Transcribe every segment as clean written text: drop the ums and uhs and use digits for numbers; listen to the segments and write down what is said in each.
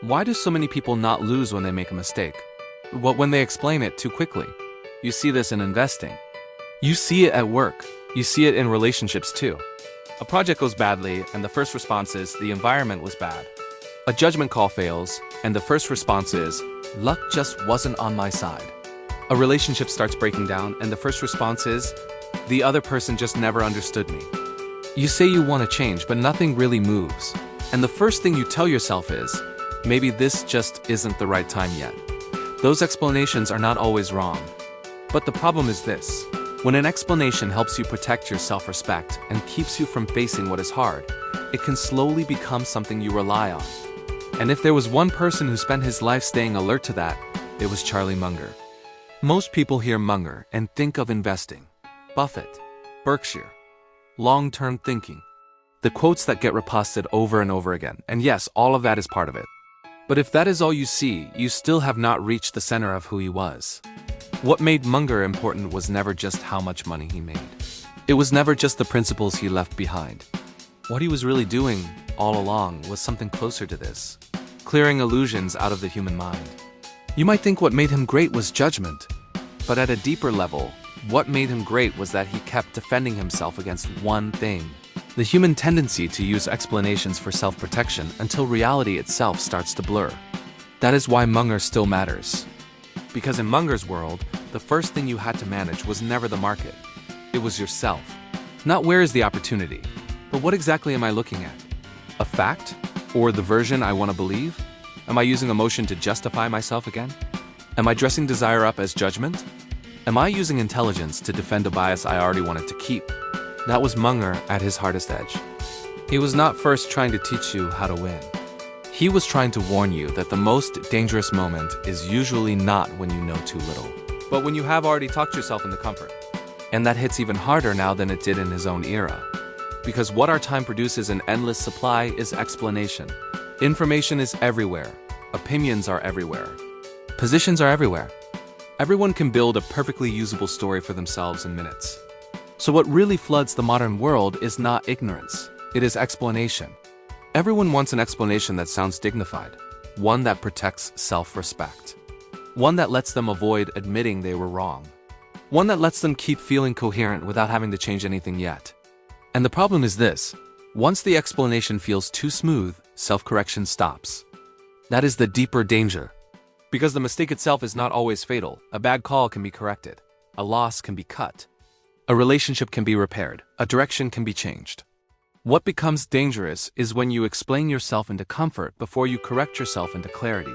Why do so many people not lose when they make a mistake? What when they explain it too quickly? You see this in investing. You see it at work. You see it in relationships too. A project goes badly, and the first response is, the environment was bad. A judgment call fails, and the first response is, luck just wasn't on my side. A relationship starts breaking down, and the first response is, the other person just never understood me. You say you want to change, but nothing really moves. And the first thing you tell yourself is, maybe this just isn't the right time yet. Those explanations are not always wrong. But the problem is this. When an explanation helps you protect your self-respect and keeps you from facing what is hard, it can slowly become something you rely on. And if there was one person who spent his life staying alert to that, it was Charlie Munger. Most people hear Munger and think of investing. Buffett, Berkshire, long-term thinking. The quotes that get reposted over and over again, and yes, all of that is part of it. But if that is all you see, you still have not reached the center of who he was. What made Munger important was never just how much money he made. It was never just the principles he left behind. What he was really doing, all along, was something closer to this. Clearing illusions out of the human mind. You might think what made him great was judgment. But at a deeper level, what made him great was that he kept defending himself against one thing. The human tendency to use explanations for self-protection until reality itself starts to blur. That is why Munger still matters. Because in Munger's world, the first thing you had to manage was never the market. It was yourself. Not where is the opportunity, but what exactly am I looking at? A fact? Or the version I want to believe? Am I using emotion to justify myself again? Am I dressing desire up as judgment? Am I using intelligence to defend a bias I already wanted to keep? That was Munger at his hardest edge. He was not first trying to teach you how to win. He was trying to warn you that the most dangerous moment is usually not when you know too little, but when you have already talked yourself into comfort. And that hits even harder now than it did in his own era. Because what our time produces in endless supply is explanation. Information is everywhere. Opinions are everywhere. Positions are everywhere. Everyone can build a perfectly usable story for themselves in minutes. So what really floods the modern world is not ignorance. It is explanation. Everyone wants an explanation that sounds dignified, one that protects self-respect, one that lets them avoid admitting they were wrong, one that lets them keep feeling coherent without having to change anything yet. And the problem is this: once the explanation feels too smooth, self-correction stops. That is the deeper danger. Because the mistake itself is not always fatal. A bad call can be corrected. A loss can be cut. A relationship can be repaired. A direction can be changed. What becomes dangerous is when you explain yourself into comfort before you correct yourself into clarity.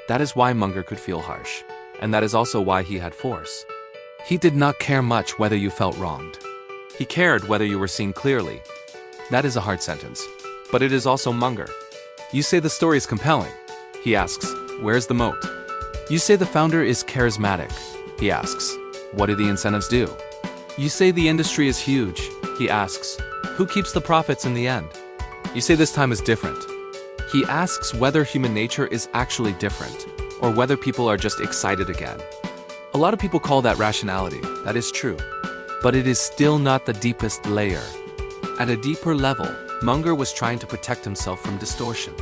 That is why Munger could feel harsh. And that is also why he had force. He did not care much whether you felt wronged. He cared whether you were seen clearly. That is a hard sentence. But it is also Munger. You say the story is compelling. He asks, where's the moat? You say the founder is charismatic. He asks, what do the incentives do? You say the industry is huge. He asks, who keeps the profits in the end? You say this time is different. He asks whether human nature is actually different, or whether people are just excited again. A lot of people call that rationality. That is true. But it is still not the deepest layer. At a deeper level, Munger was trying to protect himself from distortion.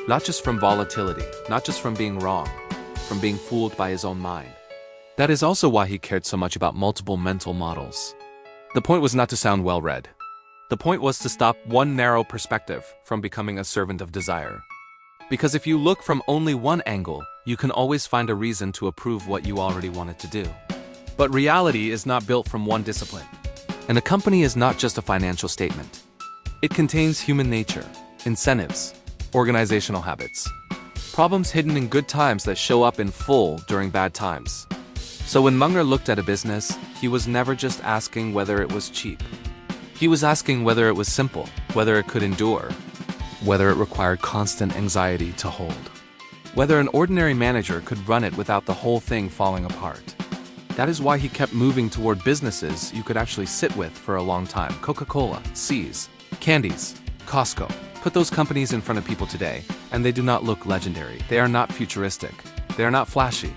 Not just from volatility, not just from being wrong, from being fooled by his own mind. That is also why he cared so much about multiple mental models. The point was not to sound well-read. The point was to stop one narrow perspective from becoming a servant of desire. Because if you look from only one angle, you can always find a reason to approve what you already wanted to do. But reality is not built from one discipline. And a company is not just a financial statement. It contains human nature, incentives, organizational habits, problems hidden in good times that show up in full during bad times. So when Munger looked at a business, he was never just asking whether it was cheap. He was asking whether it was simple, whether it could endure, whether it required constant anxiety to hold, whether an ordinary manager could run it without the whole thing falling apart. That is why he kept moving toward businesses you could actually sit with for a long time. Coca-Cola, See's, Candies, Costco. Put those companies in front of people today, and they do not look legendary. They are not futuristic. They are not flashy.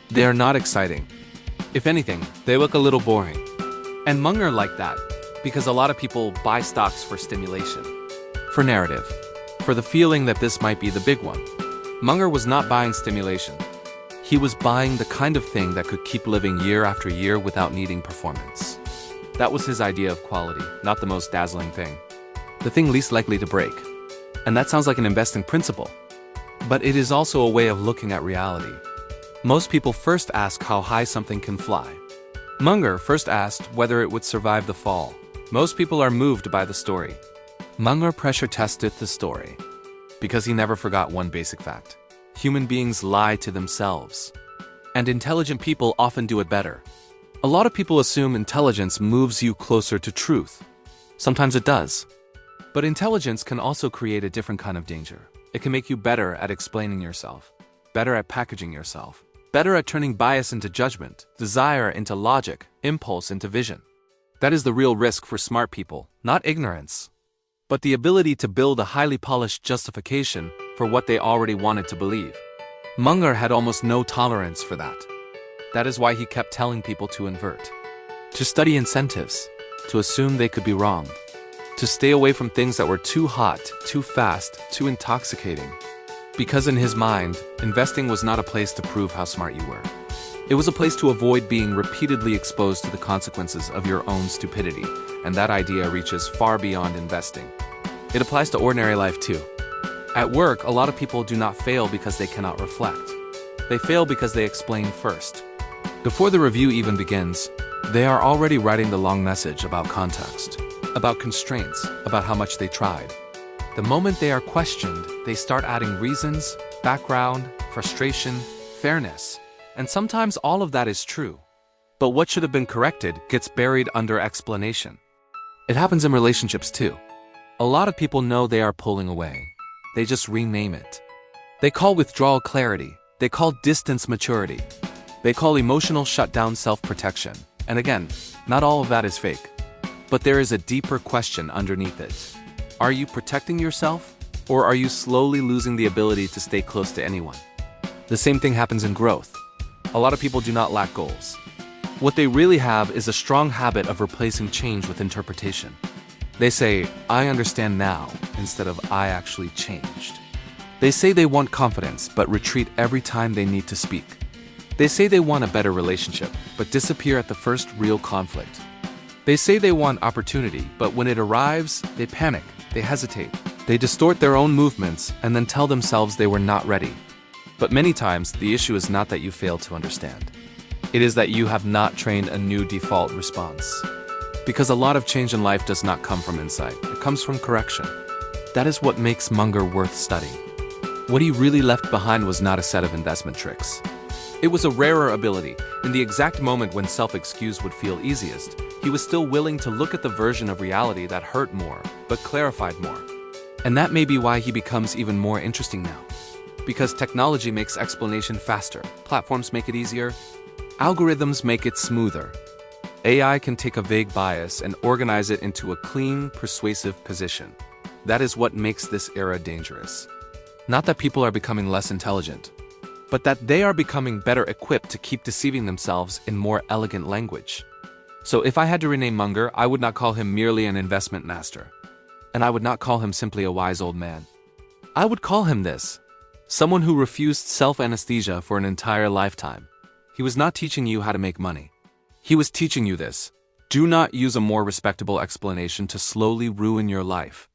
They are not exciting. If anything, they look a little boring. And Munger liked that, because a lot of people buy stocks for stimulation, for narrative, for the feeling that this might be the big one. Munger was not buying stimulation. He was buying the kind of thing that could keep living year after year without needing performance. That was his idea of quality, not the most dazzling thing. The thing least likely to break. And that sounds like an investing principle. But it is also a way of looking at reality. Most people first ask how high something can fly. Munger first asked whether it would survive the fall. Most people are moved by the story. Munger pressure tested the story. Because he never forgot one basic fact. Human beings lie to themselves. And intelligent people often do it better. A lot of people assume intelligence moves you closer to truth. Sometimes it does. But intelligence can also create a different kind of danger. It can make you better at explaining yourself, better at packaging yourself, better at turning bias into judgment, desire into logic, impulse into vision. That is the real risk for smart people, not ignorance, but the ability to build a highly polished justification for what they already wanted to believe. Munger had almost no tolerance for that. That is why he kept telling people to invert, to study incentives, to assume they could be wrong, to stay away from things that were too hot, too fast, too intoxicating. Because in his mind, investing was not a place to prove how smart you were. It was a place to avoid being repeatedly exposed to the consequences of your own stupidity, and that idea reaches far beyond investing. It applies to ordinary life too. At work, a lot of people do not fail because they cannot reflect. They fail because they explain first. Before the review even begins, they are already writing the long message about context, about constraints, about how much they tried. The moment they are questioned, they start adding reasons, background, frustration, fairness, and sometimes all of that is true. But what should have been corrected gets buried under explanation. It happens in relationships too. A lot of people know they are pulling away. They just rename it. They call withdrawal clarity. They call distance maturity. They call emotional shutdown self-protection. And again, not all of that is fake. But there is a deeper question underneath it. Are you protecting yourself, or are you slowly losing the ability to stay close to anyone? The same thing happens in growth. A lot of people do not lack goals. What they really have is a strong habit of replacing change with interpretation. They say, I understand now, instead of I actually changed. They say they want confidence, but retreat every time they need to speak. They say they want a better relationship, but disappear at the first real conflict. They say they want opportunity, but when it arrives, they panic, they hesitate. They distort their own movements and then tell themselves they were not ready. But many times, the issue is not that you fail to understand. It is that you have not trained a new default response. Because a lot of change in life does not come from insight, it comes from correction. That is what makes Munger worth studying. What he really left behind was not a set of investment tricks. It was a rarer ability. In the exact moment when self-excuse would feel easiest, he was still willing to look at the version of reality that hurt more, but clarified more. And that may be why he becomes even more interesting now. Because technology makes explanation faster, platforms make it easier, algorithms make it smoother. AI can take a vague bias and organize it into a clean, persuasive position. That is what makes this era dangerous. Not that people are becoming less intelligent, but that they are becoming better equipped to keep deceiving themselves in more elegant language. So if I had to rename Munger, I would not call him merely an investment master. And I would not call him simply a wise old man. I would call him this: someone who refused self-anesthesia for an entire lifetime. He was not teaching you how to make money. He was teaching you this: do not use a more respectable explanation to slowly ruin your life.